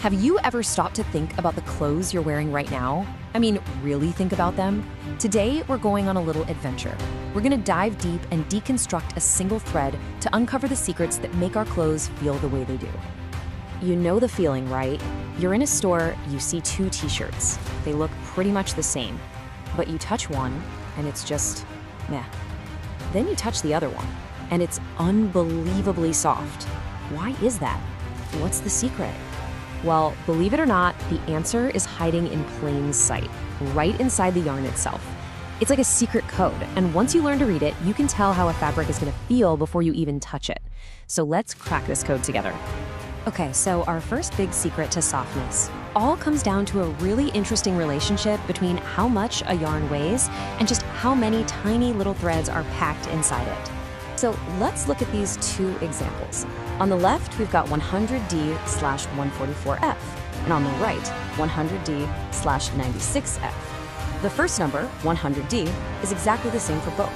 Have you ever stopped to think about the clothes you're wearing right now? I mean, really think about them? Today, we're going on a little adventure. We're gonna dive deep and deconstruct a single thread to uncover the secrets that make our clothes feel the way they do. You know the feeling, right? You're in a store, you see two t-shirts. They look pretty much the same, but you touch one and it's just meh. Then you touch the other one and it's unbelievably soft. Why is that? What's the secret? Well, believe it or not, the answer is hiding in plain sight, right inside the yarn itself. It's like a secret code, and once you learn to read it, you can tell how a fabric is gonna feel before you even touch it. So let's crack this code together. Okay, so our first big secret to softness all comes down to a really interesting relationship between how much a yarn weighs and just how many tiny little threads are packed inside it. So let's look at these two examples. On the left, we've got 100D/144F, and on the right, 100D/96F. The first number, 100D, is exactly the same for both.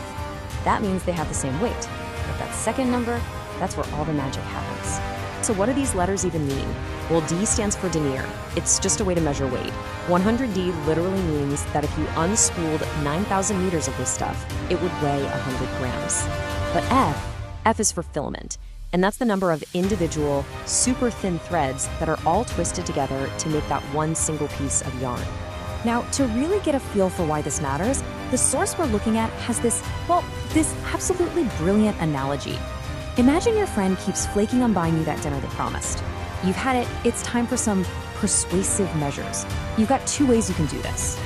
That means they have the same weight. But that second number, that's where all the magic happens. So what do these letters even mean? Well, D stands for denier. It's just a way to measure weight. 100D literally means that if you unspooled 9,000 meters of this stuff, it would weigh 100 grams. But F is for filament, and that's the number of individual, super thin threads that are all twisted together to make that one single piece of yarn. Now, to really get a feel for why this matters, the source we're looking at has this absolutely brilliant analogy. Imagine your friend keeps flaking on buying you that dinner they promised. You've had it, it's time for some persuasive measures. You've got two ways you can do this.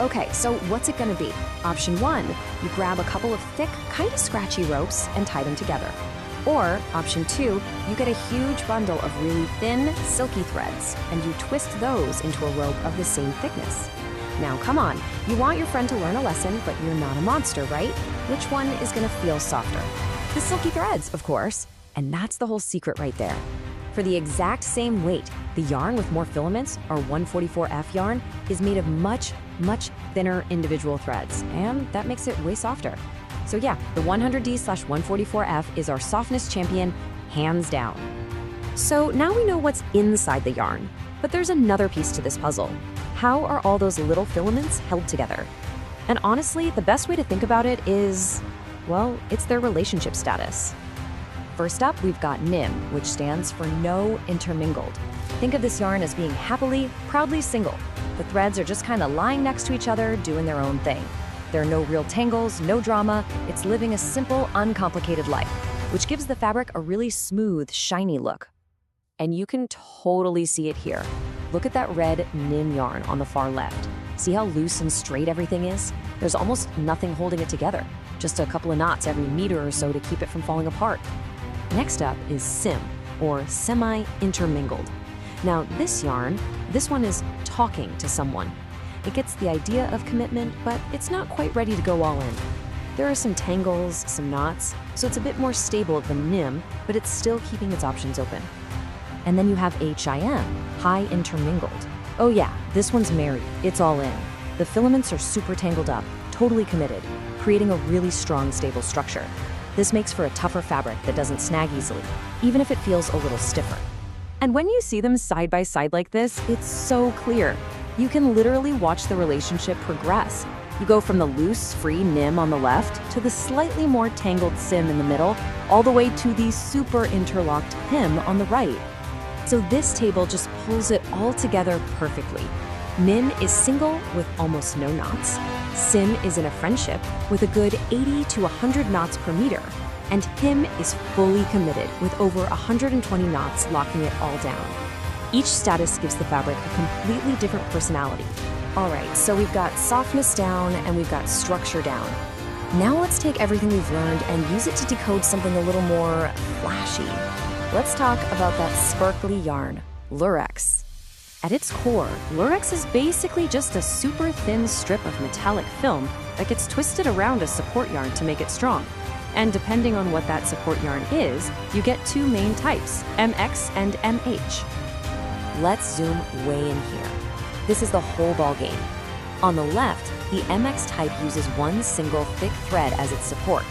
Okay, so what's it gonna be? Option one, you grab a couple of thick, kind of scratchy ropes and tie them together. Or option two, you get a huge bundle of really thin, silky threads, and you twist those into a rope of the same thickness. Now, come on, you want your friend to learn a lesson, but you're not a monster, right? Which one is gonna feel softer? The silky threads, of course. And that's the whole secret right there. For the exact same weight, the yarn with more filaments, our 144F yarn, is made of much, much thinner individual threads, and that makes it way softer. So yeah, the 100D/144F is our softness champion, hands down. So now we know what's inside the yarn, but there's another piece to this puzzle. How are all those little filaments held together? And honestly, the best way to think about it is, well, it's their relationship status. First up, we've got NIM, which stands for no intermingled. Think of this yarn as being happily, proudly single. The threads are just kind of lying next to each other, doing their own thing. There are no real tangles, no drama. It's living a simple, uncomplicated life, which gives the fabric a really smooth, shiny look. And you can totally see it here. Look at that red NIM yarn on the far left. See how loose and straight everything is? There's almost nothing holding it together, just a couple of knots every meter or so to keep it from falling apart. Next up is SIM, or semi-intermingled. Now this yarn, this one is talking to someone. It gets the idea of commitment, but it's not quite ready to go all in. There are some tangles, some knots, so it's a bit more stable than NIM, but it's still keeping its options open. And then you have HIM, high intermingled. Oh yeah, this one's married, it's all in. The filaments are super tangled up, totally committed, creating a really strong, stable structure. This makes for a tougher fabric that doesn't snag easily, even if it feels a little stiffer. And when you see them side by side like this, it's so clear. You can literally watch the relationship progress. You go from the loose, free NIM on the left to the slightly more tangled SIM in the middle, all the way to the super interlocked HIM on the right. So this table just pulls it all together perfectly. NIM is single with almost no knots. SIM is in a friendship with a good 80 to 100 knots per meter. And HIM is fully committed with over 120 knots locking it all down. Each status gives the fabric a completely different personality. All right, so we've got softness down and we've got structure down. Now let's take everything we've learned and use it to decode something a little more flashy. Let's talk about that sparkly yarn, Lurex. At its core, Lurex is basically just a super thin strip of metallic film that gets twisted around a support yarn to make it strong. And depending on what that support yarn is, you get two main types, MX and MH. Let's zoom way in here. This is the whole ball game. On the left, the MX type uses one single thick thread as its support.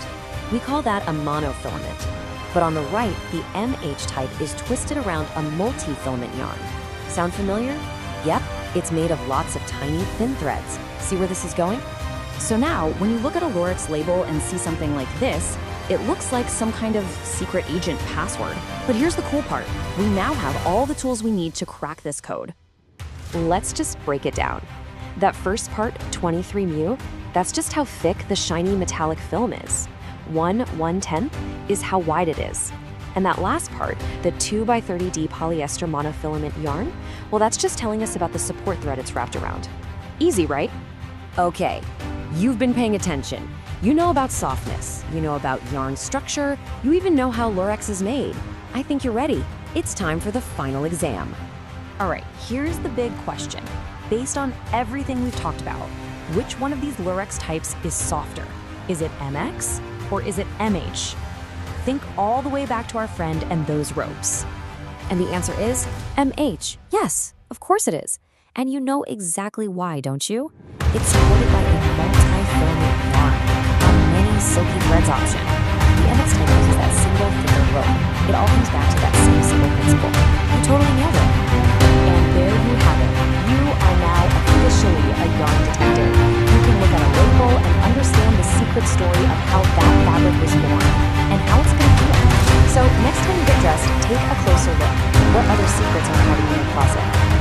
We call that a monofilament. But on the right, the MH type is twisted around a multi-filament yarn. Sound familiar? Yep, it's made of lots of tiny, thin threads. See where this is going? So now, when you look at a Lorex label and see something like this, it looks like some kind of secret agent password. But here's the cool part. We now have all the tools we need to crack this code. Let's just break it down. That first part, 23 mu, that's just how thick the shiny metallic film is. 1/110th is how wide it is. And that last part, the 2x30D polyester monofilament yarn, well, that's just telling us about the support thread it's wrapped around. Easy, right? Okay, you've been paying attention. You know about softness, you know about yarn structure, you even know how Lorex is made. I think you're ready. It's time for the final exam. All right, here's the big question. Based on everything we've talked about, which one of these Lorex types is softer? Is it MX or is it MH? Think all the way back to our friend and those ropes. And the answer is MH. Yes, of course it is. And you know exactly why, don't you? It's supported by a multi-filament yarn, a many silky threads option. The MX type uses that single thicker rope. It all comes back to that same simple principle. You totally nailed it. And there you have it. You are now officially a yarn detective. You can look at a label and understand the secret story of how that fabric was born and how it's going to feel. So next time you get dressed, take a closer look. What other secrets are hiding in your closet?